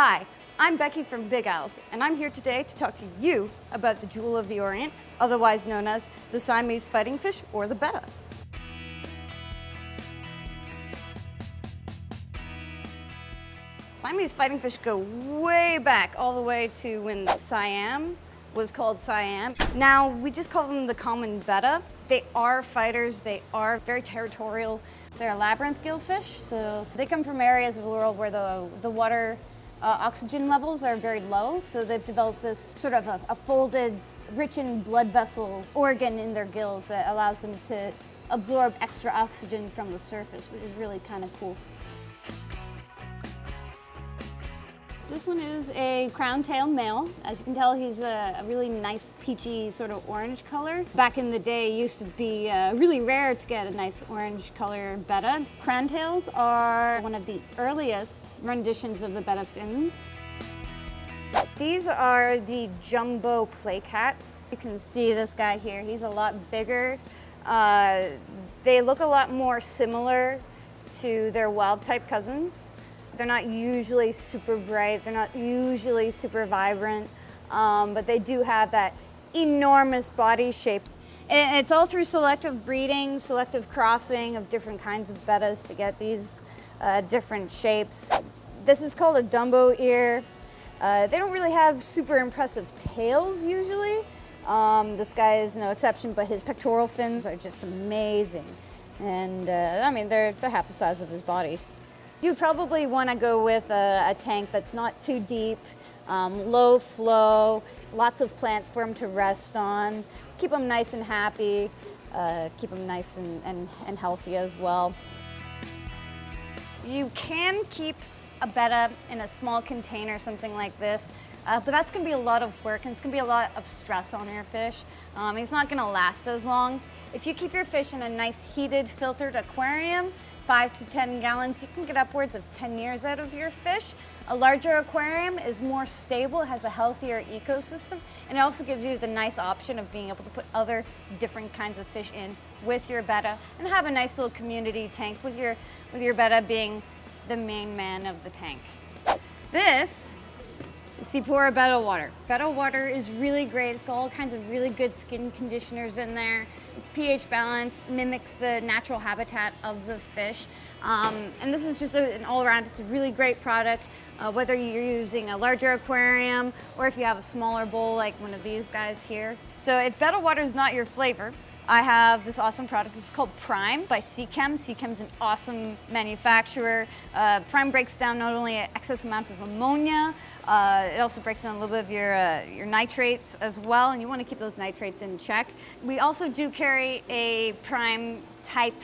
Hi, I'm Becky from Big Al's, and I'm here today to talk to you about the Jewel of the Orient, otherwise known as the Siamese fighting fish or the betta. Siamese fighting fish go way back, all the way to when Siam was called Siam. Now, we just call them the common betta. They are fighters, they are very territorial. They're a labyrinth gillfish, so they come from areas of the world where the water oxygen levels are very low, so they've developed this sort of a folded, rich in blood vessel organ in their gills that allows them to absorb extra oxygen from the surface, which is really kind of cool. This one is a crown-tail male. As you can tell, he's a really nice peachy sort of orange color. Back in the day, it used to be really rare to get a nice orange color betta. Crown-tails are one of the earliest renditions of the betta fins. These are the jumbo playcats. You can see this guy here. He's a lot bigger. They look a lot more similar to their wild-type cousins. They're not usually super bright, they're not usually super vibrant, but they do have that enormous body shape. And it's all through selective breeding, selective crossing of different kinds of bettas to get these different shapes. This is called a Dumbo ear. They don't really have super impressive tails usually. This guy is no exception, but his pectoral fins are just amazing. And I mean, they're half the size of his body. You probably want to go with a tank that's not too deep, low flow, lots of plants for them to rest on. Keep them nice and happy, keep them nice and healthy as well. You can keep a betta in a small container, something like this, but that's going to be a lot of work and it's going to be a lot of stress on your fish. It's not going to last as long. If you keep your fish in a nice heated, filtered aquarium, 5 to 10 gallons, you can get upwards of 10 years out of your fish. A larger aquarium is more stable, has a healthier ecosystem, and it also gives you the nice option of being able to put other different kinds of fish in with your betta and have a nice little community tank with your betta being the main man of the tank. This is Seapora Betta water. Betta water is really great. It's got all kinds of really good skin conditioners in there. It's pH balanced, mimics the natural habitat of the fish. And this is just an all-around, it's a really great product, whether you're using a larger aquarium or if you have a smaller bowl like one of these guys here. So if Betta water is not your flavor, I have this awesome product. It's called Prime by Seachem. Seachem's an awesome manufacturer. Prime breaks down not only excess amounts of ammonia, it also breaks down a little bit of your nitrates as well, and you want to keep those nitrates in check. We also do carry a Prime type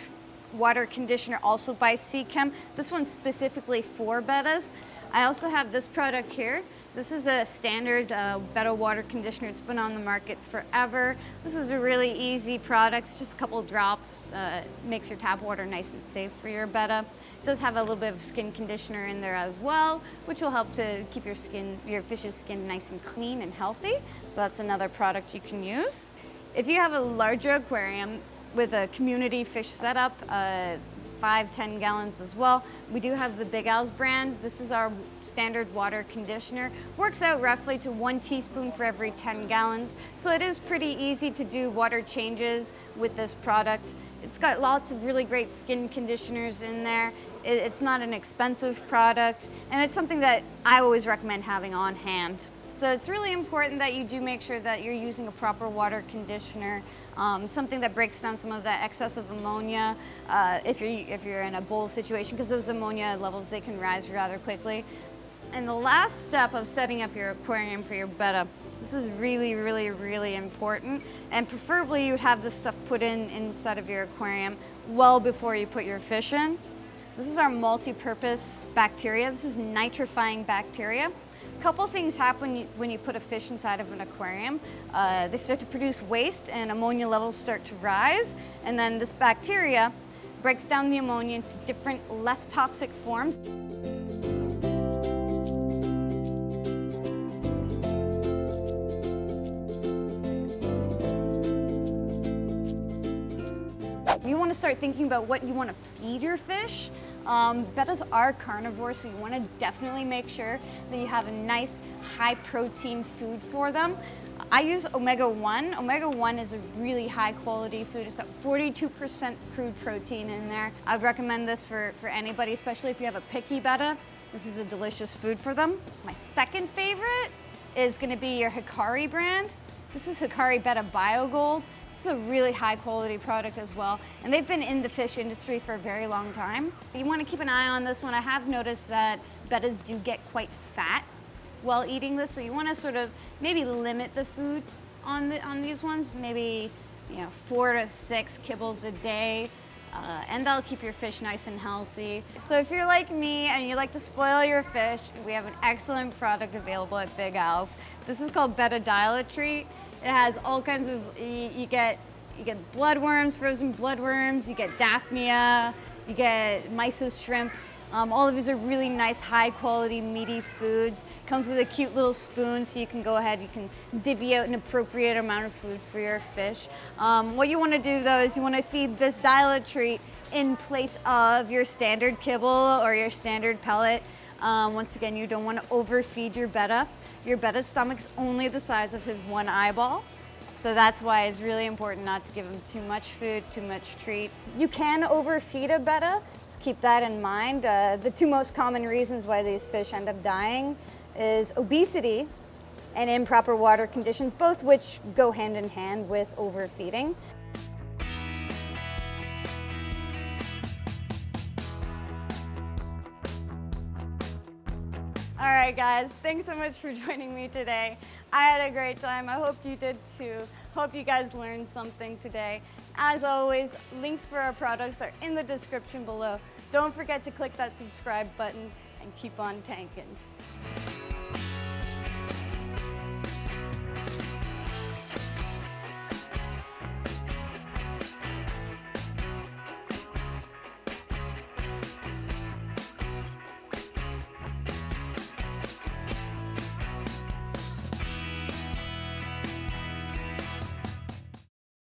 water conditioner also by Seachem. This one's specifically for bettas. I also have this product here. This is a standard betta water conditioner. It's been on the market forever. This is a really easy product. It's just a couple drops. Makes your tap water nice and safe for your betta. It does have a little bit of skin conditioner in there as well, which will help to keep your fish's skin nice and clean and healthy. So that's another product you can use. If you have a larger aquarium with a community fish setup, 5-10 gallons as well. We do have the Big Al's brand. This is our standard water conditioner. Works out roughly to 1 teaspoon for every 10 gallons. So it is pretty easy to do water changes with this product. It's got lots of really great skin conditioners in there. It's not an expensive product, and it's something that I always recommend having on hand. So it's really important that you do make sure that you're using a proper water conditioner, something that breaks down some of that excess of ammonia if you're in a bowl situation, because those ammonia levels, they can rise rather quickly. And the last step of setting up your aquarium for your betta, this is really, really, really important. And preferably you would have this stuff put inside of your aquarium well before you put your fish in. This is our multi-purpose bacteria. This is nitrifying bacteria. A couple things happen when you put a fish inside of an aquarium. They start to produce waste and ammonia levels start to rise. And then this bacteria breaks down the ammonia into different, less toxic forms. You want to start thinking about what you want to feed your fish. Bettas are carnivores, so you want to definitely make sure that you have a nice high protein food for them. I use omega-1. Omega-1 is a really high quality food. It's got 42% crude protein in there. I would recommend this for anybody, especially if you have a picky betta. This is a delicious food for them. My second favorite is going to be your Hikari brand. This is Hikari Betta BioGold. This is a really high quality product as well, and they've been in the fish industry for a very long time. You want to keep an eye on this one. I have noticed that bettas do get quite fat while eating this, so you want to sort of maybe limit the food on these ones, maybe 4 to 6 kibbles a day, and that'll keep your fish nice and healthy. So if you're like me and you like to spoil your fish, we have an excellent product available at Big Al's. This is called Betta Dial Treat. It has all kinds of, you get bloodworms, frozen bloodworms, you get Daphnia, you get mysis shrimp. All of these are really nice, high quality, meaty foods. Comes with a cute little spoon, so you can go ahead, you can divvy out an appropriate amount of food for your fish. What you want to do though is you want to feed this Dial Treat in place of your standard kibble or your standard pellet. Once again, you don't want to overfeed your betta. Your betta's stomach's only the size of his one eyeball. So that's why it's really important not to give him too much food, too much treats. You can overfeed a betta, just keep that in mind. The two most common reasons why these fish end up dying is obesity and improper water conditions, both which go hand in hand with overfeeding. All right, guys, thanks so much for joining me today. I had a great time. I hope you did too. Hope you guys learned something today. As always, links for our products are in the description below. Don't forget to click that subscribe button and keep on tanking.